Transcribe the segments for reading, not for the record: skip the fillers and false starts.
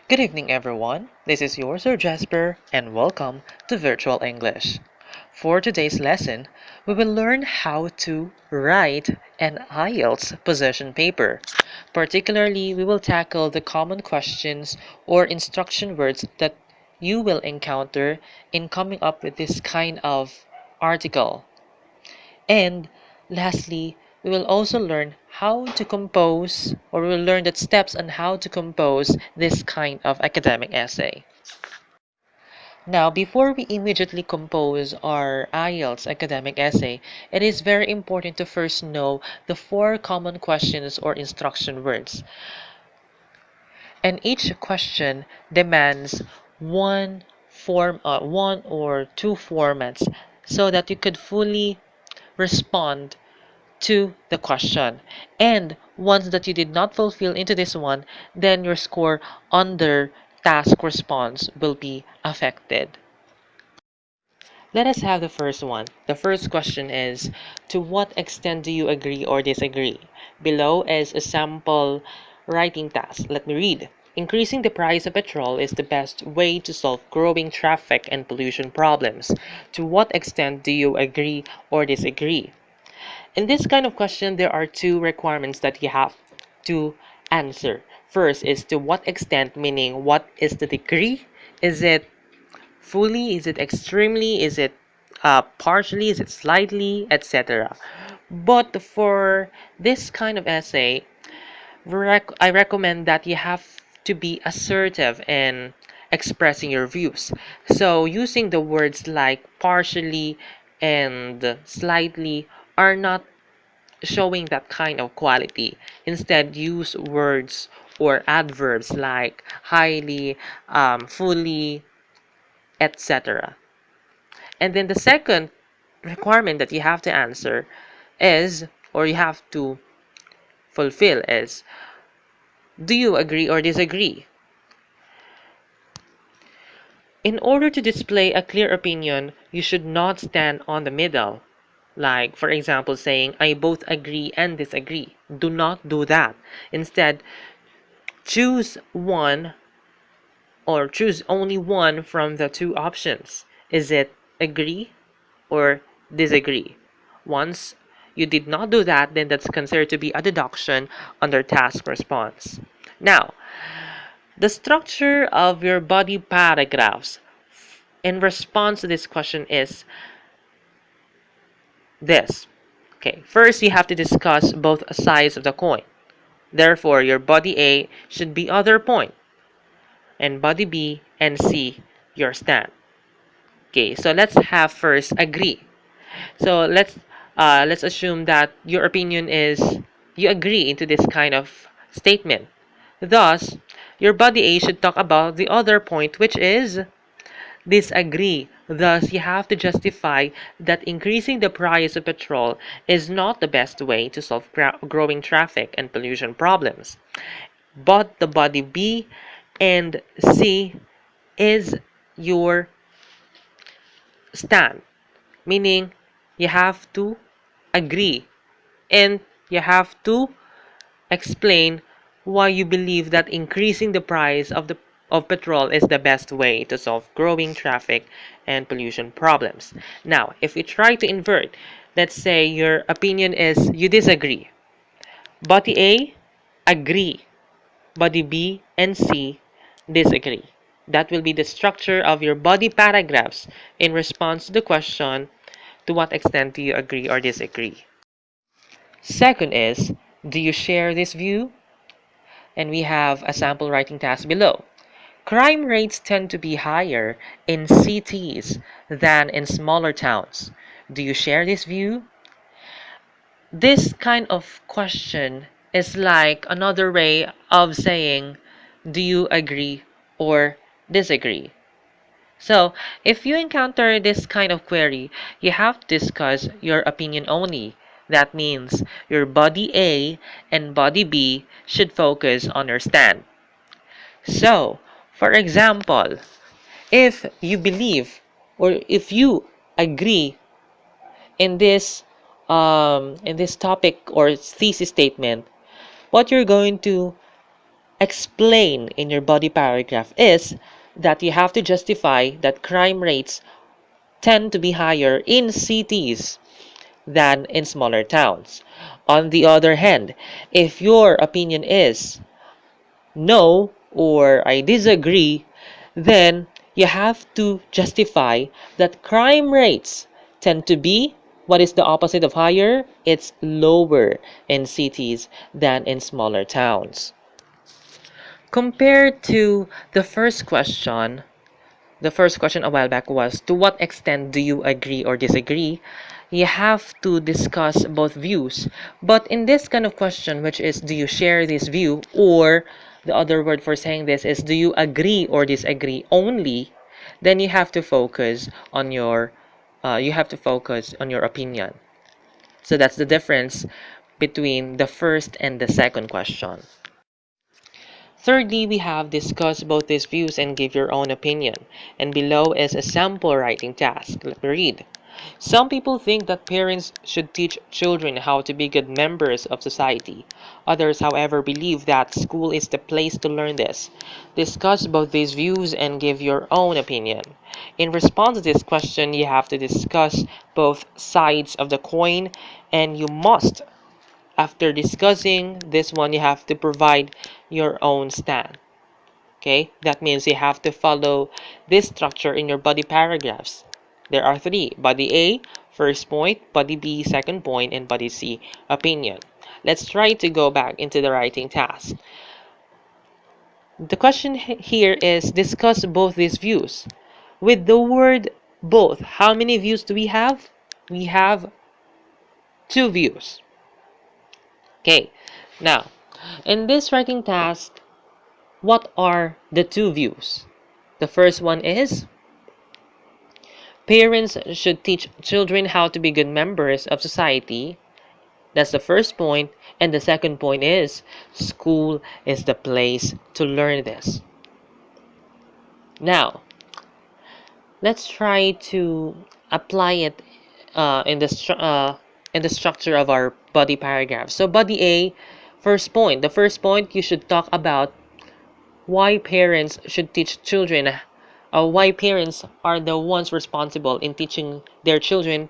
Good evening, everyone. This is your Sir Jasper, and welcome to Virtual English. For today's lesson, we will learn how to write an IELTS possession paper. Particularly, we will tackle the common questions or instruction words that you will encounter in coming up with this kind of article. And lastly, we will also learn how to compose, or we will learn the steps on how to compose this kind of academic essay. Now, before we immediately compose our IELTS academic essay, it is very important to first know the four common questions or instruction words. And each question demands one or two formats so that you could fully respond to the question. And once that you did not fulfill into this one, then your score under task response will be affected. Let us have the first one. The first question is, to what extent do you agree or disagree? Below is a sample writing task. Let me read. Increasing the price of petrol is the best way to solve growing traffic and pollution problems. To what extent do you agree or disagree? In this kind of question, there are two requirements that you have to answer. First is to what extent, meaning what is the degree? Is it fully? Is it extremely? Is it partially? Is it slightly? Etc. But for this kind of essay, I recommend that you have to be assertive in expressing your views. So using the words like partially and slightly are not showing that kind of quality. Instead, use words or adverbs like highly, fully, etc. And then the second requirement that you have to answer is, or you have to fulfill is, do you agree or disagree? In order to display a clear opinion, you should not stand on the middle. Like, for example, saying, I both agree and disagree. Do not do that. Instead, choose one or choose only one from the two options. Is it agree or disagree? Once you did not do that, then that's considered to be a deduction under task response. Now, the structure of your body paragraphs in response to this question is this. Okay, first you have to discuss both sides of the coin. Therefore, your body A should be other point, and body B and C your stand. Okay, so let's have first agree. So let's assume that your opinion is you agree into this kind of statement. Thus, your body A should talk about the other point, which is disagree. Thus, you have to justify that increasing the price of petrol is not the best way to solve growing traffic and pollution problems. But the body B and C is your stand, meaning you have to agree and you have to explain why you believe that increasing the price of petrol is the best way to solve growing traffic and pollution problems. Now, if we try to invert, let's say your opinion is you disagree. Body A, agree. Body B and C, disagree. That will be the structure of your body paragraphs in response to the question, to what extent do you agree or disagree? Second is, do you share this view? And we have a sample writing task below. Crime rates tend to be higher in cities than in smaller towns. Do you share this view? This kind of question is like another way of saying, do you agree or disagree? So, if you encounter this kind of query, you have to discuss your opinion only. That means your body A and body B should focus on your stand. So, for example, if you believe or if you agree in this topic or thesis statement, what you're going to explain in your body paragraph is that you have to justify that crime rates tend to be higher in cities than in smaller towns. On the other hand, if your opinion is no or I disagree, then you have to justify that crime rates tend to be what is the opposite of higher? It's lower in cities than in smaller towns. Compared to the first question a while back was, to what extent do you agree or disagree? You have to discuss both views. But in this kind of question, which is, do you share this view? Or the other word for saying this is, do you agree or disagree only? Then you have to focus on your opinion. So that's the difference between the first and the second question. Thirdly, we have discussed both these views and give your own opinion. And below is a sample writing task. Let me read. Some people think that parents should teach children how to be good members of society. Others, however, believe that school is the place to learn this. Discuss both these views and give your own opinion. In response to this question, you have to discuss both sides of the coin, and you must, after discussing this one, you have to provide your own stand. Okay, that means you have to follow this structure in your body paragraphs. There are three: body A, first point; body B, second point; and body C, opinion. Let's try to go back into the writing task. The question here is, discuss both these views. With the word both, how many views do we have? We have two views. Okay, now in this writing task, what are the two views? The first one is, parents should teach children how to be good members of society. That's the first point. And the second point is, school is the place to learn this. Now, let's try to apply it in the structure of our body paragraph. So body A, first point. The first point, you should talk about why parents should teach children, why parents are the ones responsible in teaching their children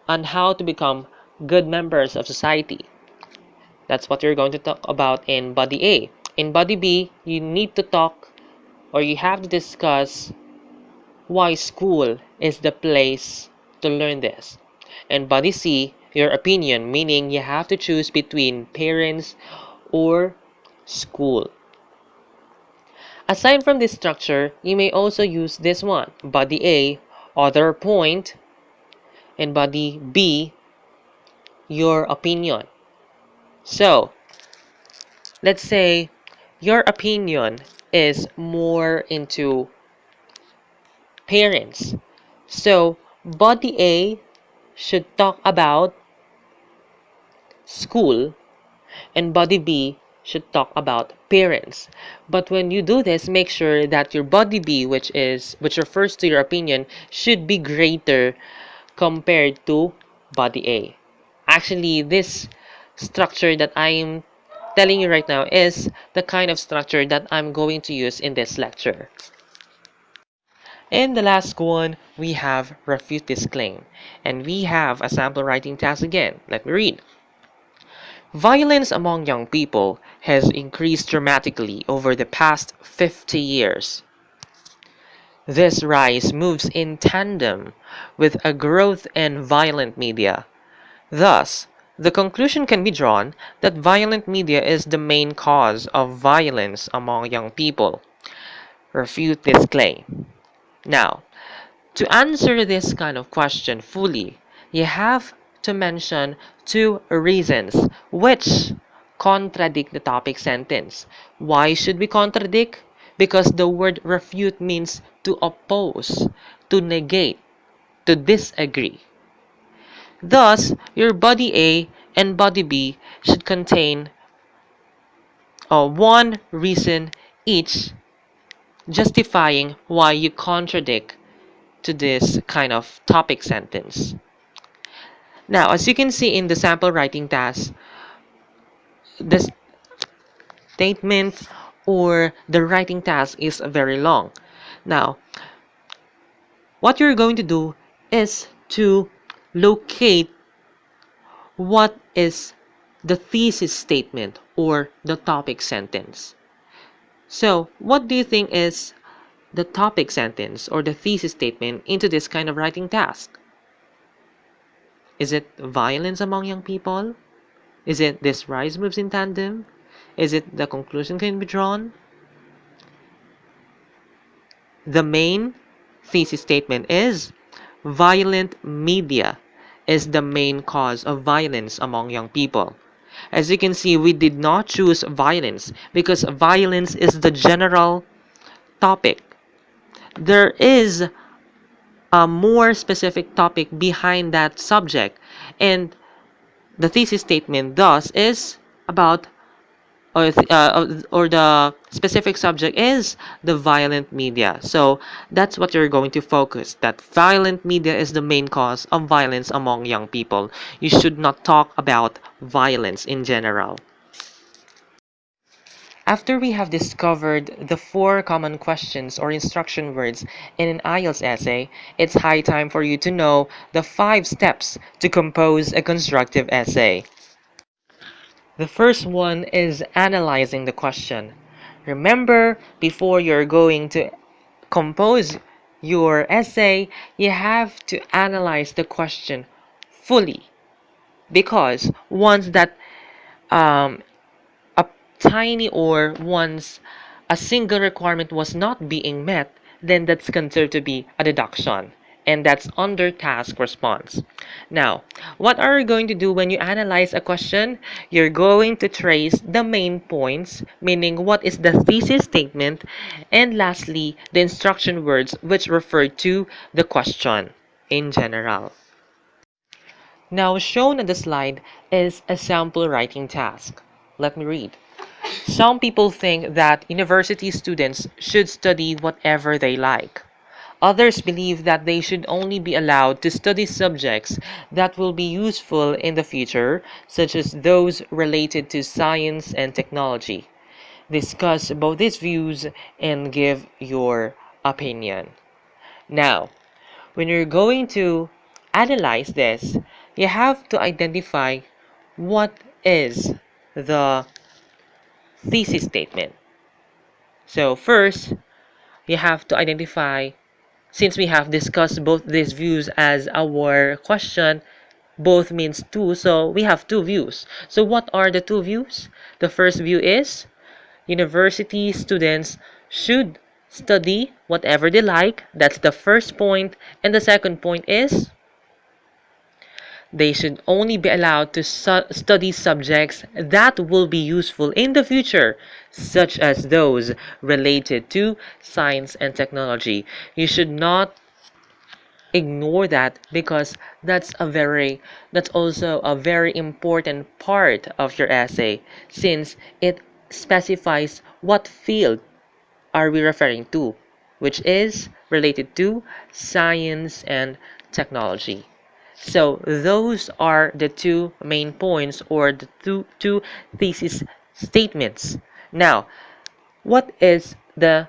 on how to become good members of society. That's what you're going to talk about in body A. In body B, you need to talk, or you have to discuss, why school is the place to learn this. And body C, your opinion, meaning you have to choose between parents or school. Aside from this structure, you may also use this one. Body A, other point, and body B, your opinion. So, let's say your opinion is more into parents. So, body A should talk about school, and body B should talk about parents. But when you do this, make sure that your body B, which refers to your opinion, should be greater compared to body A. Actually, this structure that I'm telling you right now is the kind of structure that I'm going to use in this lecture. In the last one, we have refute this claim. And we have a sample writing task again. Let me read. Violence among young people has increased dramatically over the past 50 years. This rise moves in tandem with a growth in violent media. Thus, the conclusion can be drawn that violent media is the main cause of violence among young people. Refute this claim. Now, to answer this kind of question fully, you have to mention two reasons which contradict the topic sentence. Why should we contradict? Because the word refute means to oppose, to negate, to disagree. Thus, your body A and body B should contain one reason each, justifying why you contradict to this kind of topic sentence. Now, as you can see in the sample writing task, this statement or the writing task is very long. Now, what you're going to do is to locate what is the thesis statement or the topic sentence. So, what do you think is the topic sentence or the thesis statement into this kind of writing task? Is it violence among young people? Is it this rise moves in tandem? Is it the conclusion can be drawn? The main thesis statement is violent media is the main cause of violence among young people. As you can see, we did not choose violence because violence is the general topic. There is a more specific topic behind that subject, and the thesis statement thus is about or the specific subject is the violent media. So that's what you're going to focus, that violent media is the main cause of violence among young people. You should not talk about violence in general. After we have discovered the 4 common questions or instruction words in an IELTS essay, it's high time for you to know the 5 steps to compose a constructive essay. The first one is analyzing the question. Remember, before you're going to compose your essay, you have to analyze the question fully. Because once that um, a tiny or once a single requirement was not being met, then that's considered to be a deduction. And that's under task response. Now, what are you going to do when you analyze a question? You're going to trace the main points, meaning what is the thesis statement, and lastly, the instruction words which refer to the question in general. Now, shown on the slide is a sample writing task. Let me read. Some people think that university students should study whatever they like. Others believe that they should only be allowed to study subjects that will be useful in the future, such as those related to science and technology. Discuss both these views and give your opinion. Now, when you're going to analyze this, you have to identify what is the thesis statement. So first, you have to identify, since we have discussed both these views as our question, both means two, so we have 2 views. So what are the 2 views? The first view is university students should study whatever they like. That's the first point. And the second point is they should only be allowed to study subjects that will be useful in the future, such as those related to science and technology. You should not ignore that because that's also a very important part of your essay since it specifies what field are we referring to, which is related to science and technology. So those are the 2 main points or the two thesis statements. Now, what is the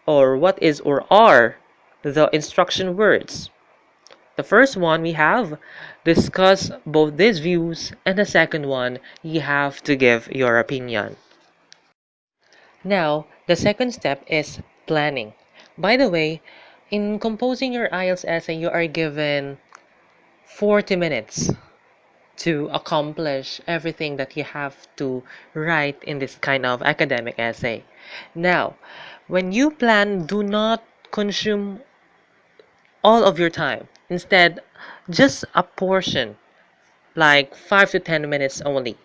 or are the instruction words? The first one we have discuss both these views, and the second one you have to give your opinion. Now, the second step is planning. By the way, in composing your IELTS essay, you are given 40 minutes to accomplish everything that you have to write in this kind of academic essay. Now, when you plan, do not consume all of your time. Instead, just a portion, like 5 to 10 minutes only.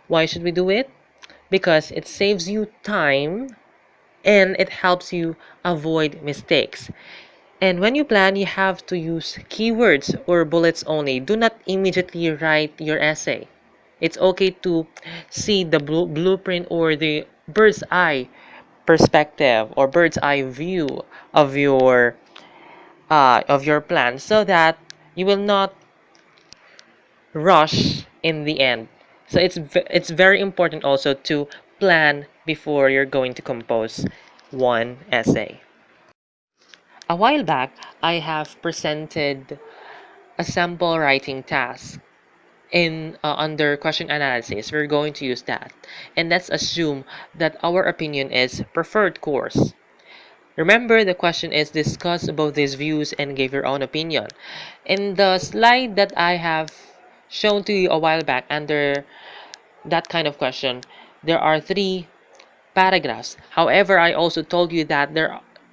Why should we do it? Because it saves you time and it helps you avoid mistakes. And when you plan, you have to use keywords or bullets only. Do not immediately write your essay. It's okay to see the blueprint or the bird's eye perspective or bird's eye view of your plan so that you will not rush in the end. So it's very important also to plan before you're going to compose one essay. A while back, I have presented a sample writing task in under question analysis. We're going to use that. And let's assume that our opinion is preferred course. Remember, the question is discuss both these views and give your own opinion. In the slide that I have shown to you a while back under that kind of question, there are three paragraphs. However, I also told you that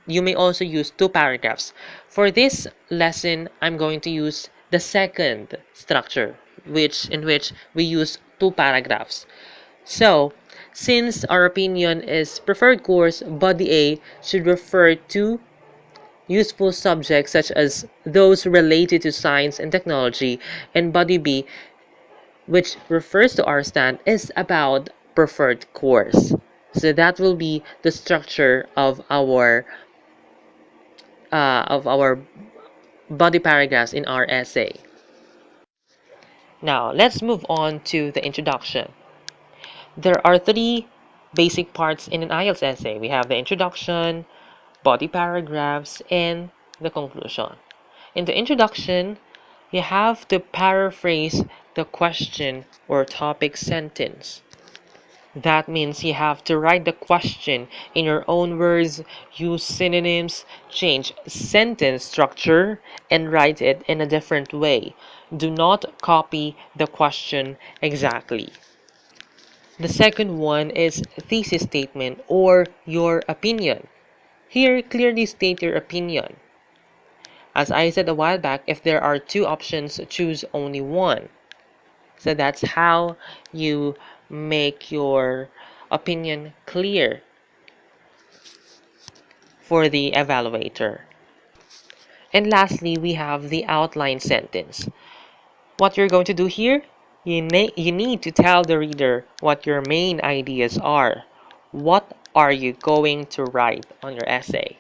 you may also use two paragraphs. For this lesson, I'm going to use the second structure, in which we use two paragraphs. So, since our opinion is preferred course, body A should refer to useful subjects such as those related to science and technology, and body B, which refers to our stand, is about preferred course. So that will be the structure of our body paragraphs in our essay. Now, let's move on to the introduction. There are three basic parts in an IELTS essay. We have the introduction, body paragraphs, and the conclusion. In the introduction, you have to paraphrase the question or topic sentence. That means you have to write the question in your own words, use synonyms, change sentence structure, and write it in a different way. Do not copy the question exactly. The second one is thesis statement or your opinion. Here, clearly state your opinion. As I said a while back, if there are two options, choose only one. So that's how you make your opinion clear for the evaluator. And lastly, we have the outline sentence. What you're going to do here, you need to tell the reader what your main ideas are. What are you going to write on your essay?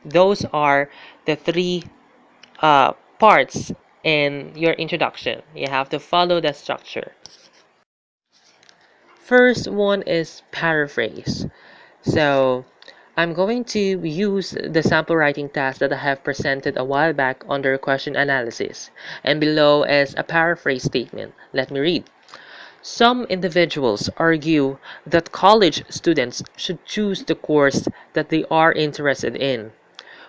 Those are the three parts in your introduction. You have to follow that structure. First one is paraphrase. So I'm going to use the sample writing task that I have presented a while back under question analysis. And below is a paraphrase statement. Let me read. Some individuals argue that college students should choose the course that they are interested in,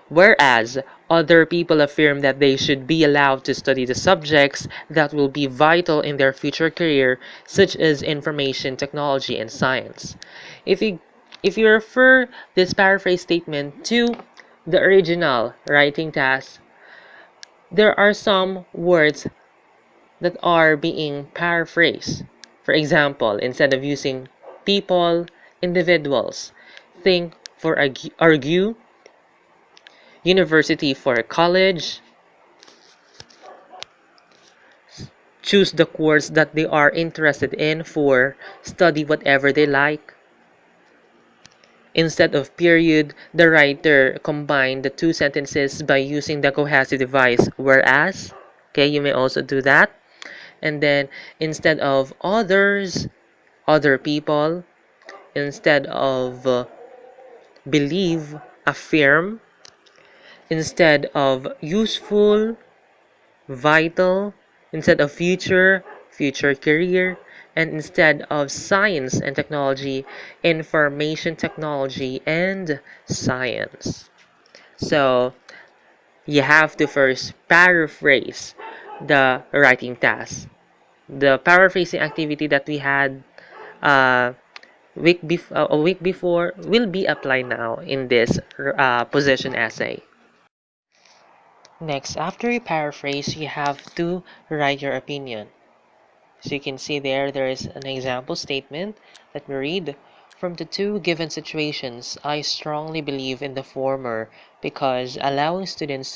whereas other people affirm that they should be allowed to study the subjects that will be vital in their future career, such as information technology and science. If you if you refer this paraphrase statement to the original writing task, there are some words that are being paraphrased. For example, instead of using people, individuals, think for argue, university for college, choose the course that they are interested in for study whatever they like. Instead of period, the writer combined the two sentences by using the cohesive device whereas. Okay, you may also do that. And then instead of others, other people. Instead of believe, affirm. Instead of useful, vital. Instead of future, future career. And instead of science and technology, information technology and science. So you have to first paraphrase the writing task. The paraphrasing activity that we had uh, a week before will be applied now in this position essay. Next, after you paraphrase, you have to write your opinion. So you can see there is an example statement. Let me read. From the two given situations, I strongly believe in the former because allowing students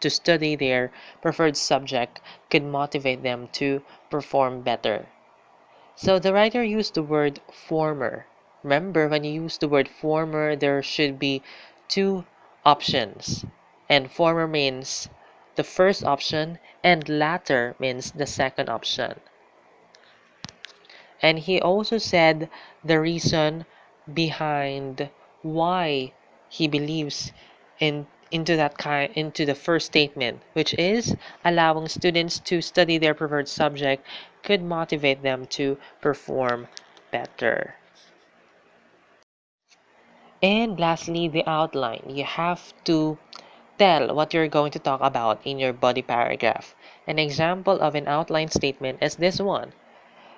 to study their preferred subject could motivate them to perform better. So the writer used the word former. Remember, when you use the word former, there should be two options. And former means the first option, and latter means the second option. And he also said the reason behind why he believes into the first statement, which is allowing students to study their preferred subject could motivate them to perform better. And lastly, the outline. You have to tell what you're going to talk about in your body paragraph. An example of an outline statement is this one.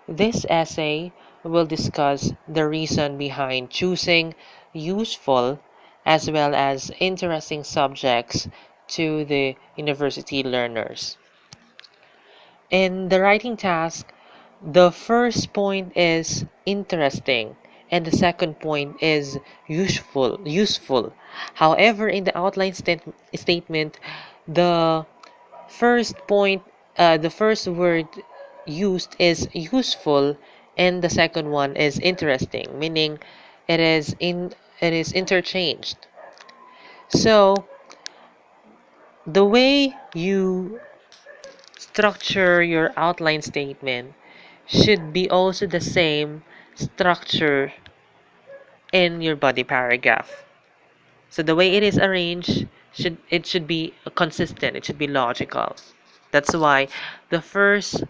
This essay will discuss the reason behind choosing useful as well as interesting subjects to the university learners. In the writing task, the first point is interesting and the second point is useful. However, in the outline statement, the first point, the first word used is useful, and the second one is interesting, meaning it is interchanged. So the way you structure your outline statement should be also the same structure in your body paragraph. So the way it is arranged should be consistent. It should be logical. That's why the first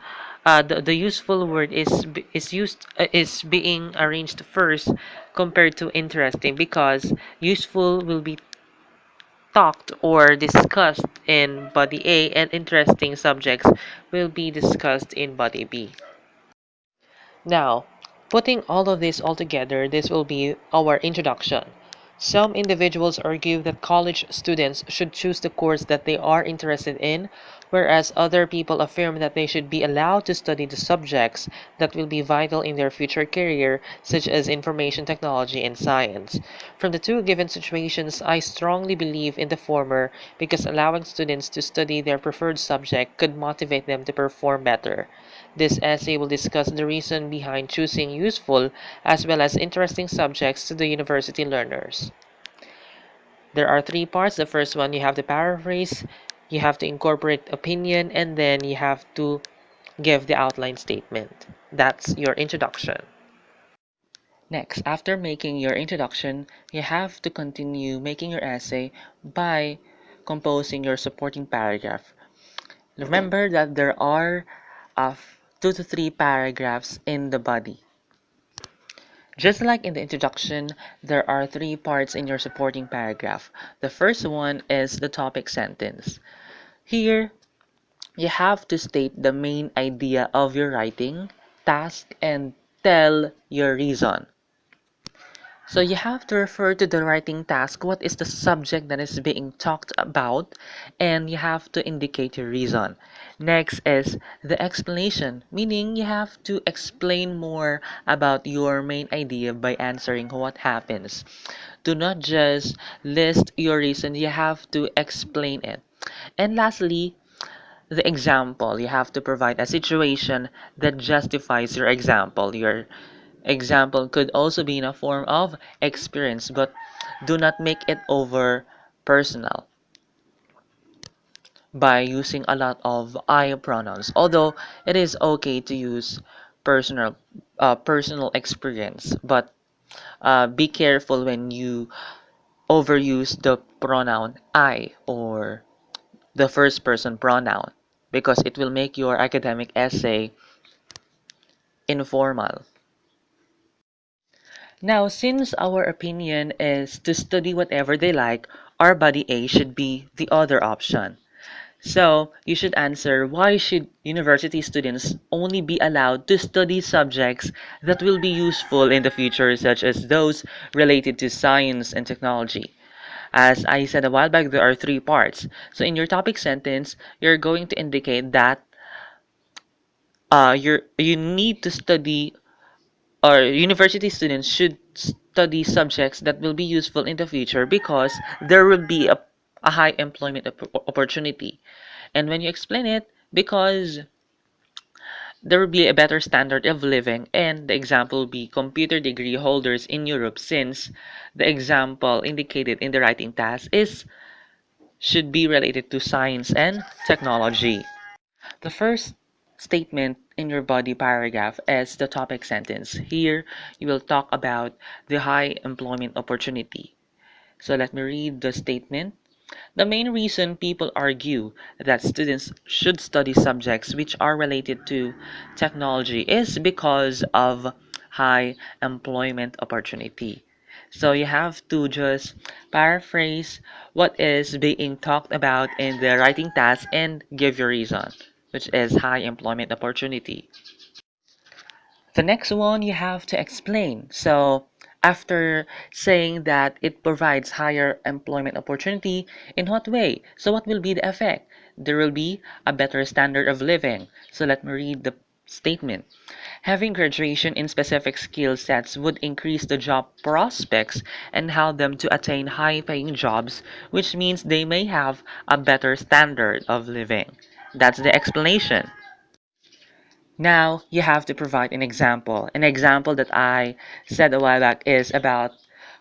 the useful word is being arranged first compared to interesting because useful will be talked or discussed in body A and interesting subjects will be discussed in body B. Now, putting all of this all together, this will be our introduction. Some individuals argue that college students should choose the course that they are interested in, whereas other people affirm that they should be allowed to study the subjects that will be vital in their future career, such as information technology and science. From the two given situations, I strongly believe in the former because allowing students to study their preferred subject could motivate them to perform better. This essay will discuss the reason behind choosing useful as well as interesting subjects to the university learners. There are three parts. The first one, you have to paraphrase, you have to incorporate opinion, and then you have to give the outline statement. That's your introduction. Next, after making your introduction, you have to continue making your essay by composing your supporting paragraph. Remember that there are 2 to 3 paragraphs in the body. Just like in the introduction, there are 3 parts in your supporting paragraph. The first one is the topic sentence. Here, you have to state the main idea of your writing, task, and tell your reason. So you have to refer to the writing task, what is the subject that is being talked about, and you have to indicate your reason. Next is the explanation, meaning you have to explain more about your main idea by answering what happens. Do not just list your reason, you have to explain it. And lastly, the example. You have to provide a situation that justifies your example. Your example could also be in a form of experience, but do not make it over personal by using a lot of I pronouns. Although it is okay to use personal personal experience, but be careful when you overuse the pronoun I or the first person pronoun because it will make your academic essay informal. Now, since our opinion is to study whatever they like, our body A should be the other option. So, you should answer why should university students only be allowed to study subjects that will be useful in the future, such as those related to science and technology. As I said a while back, there are 3 parts. So, in your topic sentence, you're going to indicate that you need to study or university students should study subjects that will be useful in the future because there will be a high employment opportunity. And when you explain it, because there will be a better standard of living, and the example will be computer degree holders in Europe, since the example indicated in the writing task is should be related to science and technology. The first statement in your body paragraph is the topic sentence. Here, you will talk about the high employment opportunity. So let me read the statement. The main reason people argue that students should study subjects which are related to technology is because of high employment opportunity. So you have to just paraphrase what is being talked about in the writing task and give your reason, which is high employment opportunity. The next one you have to explain. So, after saying that it provides higher employment opportunity, in what way? So, what will be the effect? There will be a better standard of living. So, let me read the statement. Having graduation in specific skill sets would increase the job prospects and help them to attain high paying jobs, which means they may have a better standard of living. That's the explanation. Now you have to provide an example. An example that I said a while back is about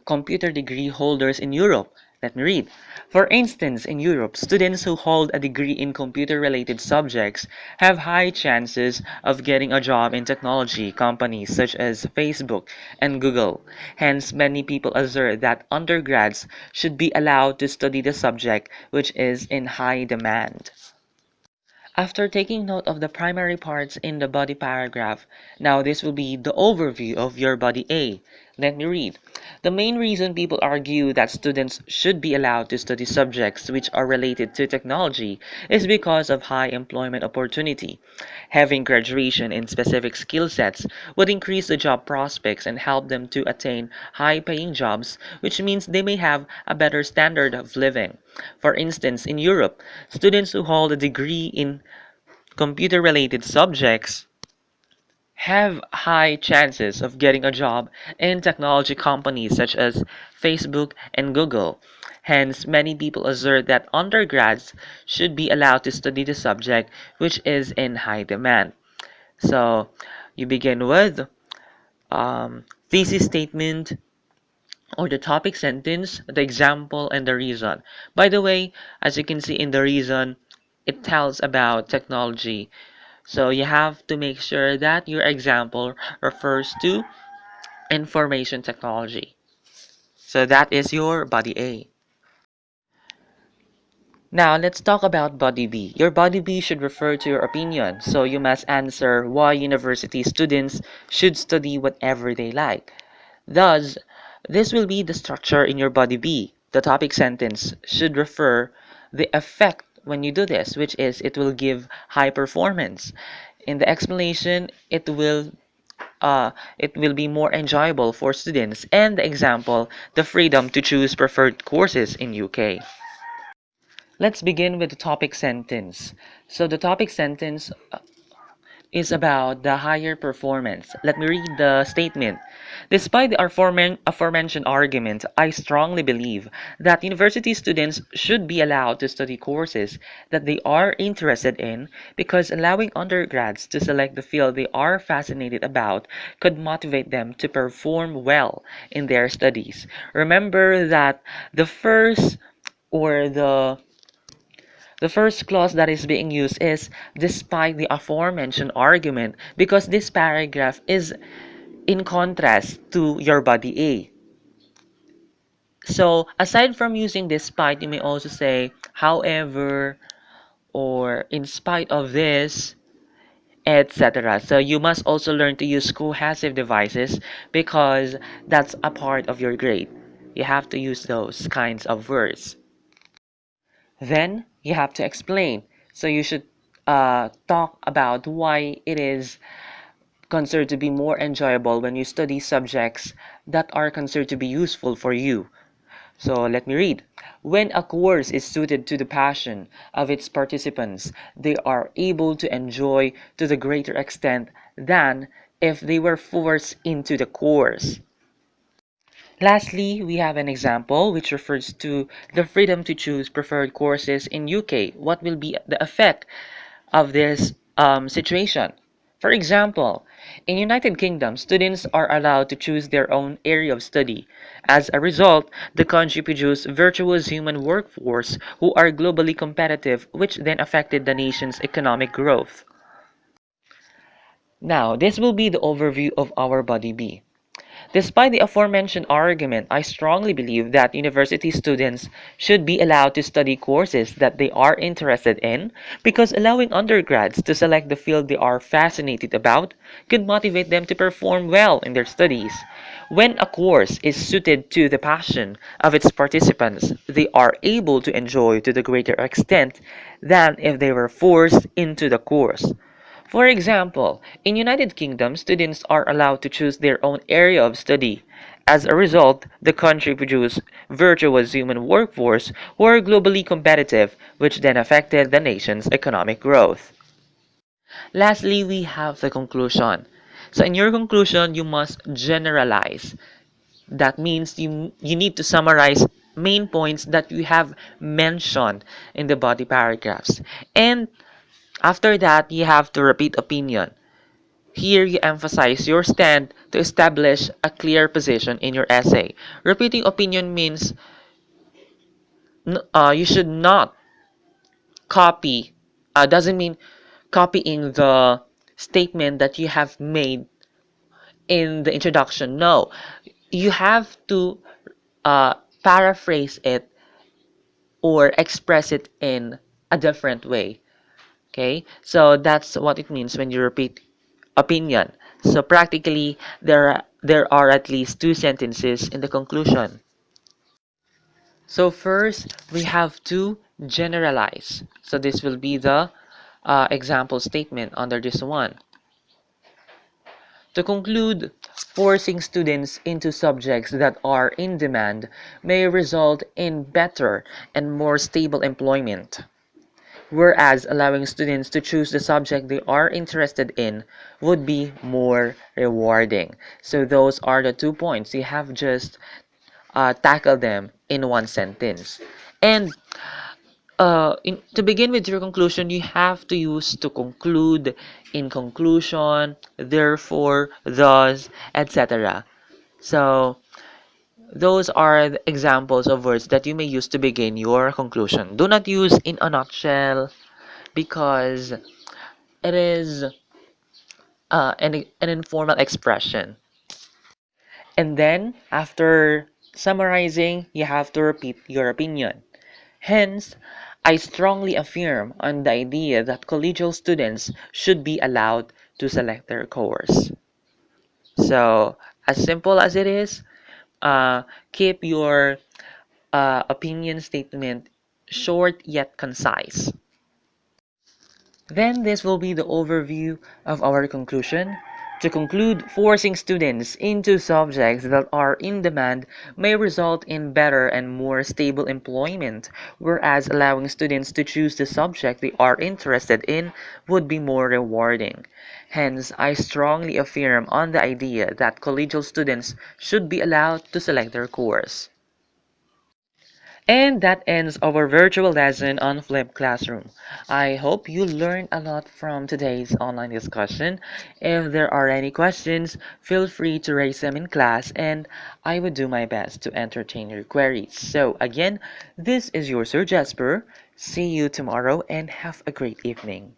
computer degree holders in Europe. Let me read. For instance, in Europe, students who hold a degree in computer related subjects have high chances of getting a job in technology companies such as Facebook and Google. Hence, many people assert that undergrads should be allowed to study the subject which is in high demand. After taking note of the primary parts in the body paragraph, now this will be the overview of your body A. Let me read. The main reason people argue that students should be allowed to study subjects which are related to technology is because of high employment opportunity. Having graduation in specific skill sets would increase the job prospects and help them to attain high paying jobs, which means they may have a better standard of living. For instance, in Europe, students who hold a degree in computer related subjects have high chances of getting a job in technology companies such as Facebook and Google. Hence, many people assert that undergrads should be allowed to study the subject which is in high demand. So, you begin with thesis statement or the topic sentence, the example, and the reason. By the way, as you can see in the reason, it tells about technology. So you have to make sure that your example refers to information technology. So that is your body A. Now let's talk about body B. Your body B should refer to your opinion. So you must answer why university students should study whatever they like. Thus, this will be the structure in your body B. The topic sentence should refer the effect when you do this, which is it will give high performance. In the explanation, it will be more enjoyable for students. And the example, the freedom to choose preferred courses in UK. Let's begin with the topic sentence. So the topic sentence is about the higher performance. Let me read the statement. Despite the aforementioned argument, I strongly believe that university students should be allowed to study courses that they are interested in because allowing undergrads to select the field they are fascinated about could motivate them to perform well in their studies. Remember that the first or the first clause that is being used is despite the aforementioned argument because this paragraph is in contrast to your body A. So, aside from using despite, you may also say however or in spite of this, etc. So, you must also learn to use cohesive devices because that's a part of your grade. You have to use those kinds of words. Then you have to explain. So you should talk about why it is considered to be more enjoyable when you study subjects that are considered to be useful for you. So let me read. When a course is suited to the passion of its participants, they are able to enjoy to the greater extent than if they were forced into the course. Lastly, we have an example which refers to the freedom to choose preferred courses in UK. What will be the effect of this situation? For example, in United Kingdom, students are allowed to choose their own area of study. As a result, the country produced virtuous human workforce who are globally competitive, which then affected the nation's economic growth. Now, this will be the overview of our body B. Despite the aforementioned argument, I strongly believe that university students should be allowed to study courses that they are interested in because allowing undergrads to select the field they are fascinated about could motivate them to perform well in their studies. When a course is suited to the passion of its participants, they are able to enjoy to the greater extent than if they were forced into the course. For example, in United Kingdom, students are allowed to choose their own area of study. As a result, the country produced virtuous human workforce who are globally competitive, which then affected the nation's economic growth. Lastly, we have the conclusion. So in your conclusion, you must generalize. That means you need to summarize main points that you have mentioned in the body paragraphs. And after that, you have to repeat opinion. Here, you emphasize your stand to establish a clear position in your essay. Repeating opinion means you should not copy, doesn't mean copying the statement that you have made in the introduction. No, you have to paraphrase it or express it in a different way. Okay, so that's what it means when you repeat opinion. So practically, there are at least two sentences in the conclusion. So first, we have to generalize. So this will be the example statement under this one. To conclude, forcing students into subjects that are in demand may result in better and more stable employment, whereas allowing students to choose the subject they are interested in would be more rewarding. So those are the 2 points. You have just tackled them in one sentence. And to begin with your conclusion, you have to use to conclude, in conclusion, therefore, thus, etc. So those are the examples of words that you may use to begin your conclusion. Do not use in a nutshell because it is an informal expression. And then, after summarizing, you have to repeat your opinion. Hence, I strongly affirm on the idea that collegial students should be allowed to select their course. So, as simple as it is, uh, keep your opinion statement short yet concise. Then this will be the overview of our conclusion. To conclude, forcing students into subjects that are in demand may result in better and more stable employment, whereas allowing students to choose the subject they are interested in would be more rewarding. Hence, I strongly affirm on the idea that collegial students should be allowed to select their course. And that ends our virtual lesson on Flip Classroom. I hope you learned a lot from today's online discussion. If there are any questions, feel free to raise them in class and I would do my best to entertain your queries. So again, this is your Sir Jasper. See you tomorrow and have a great evening.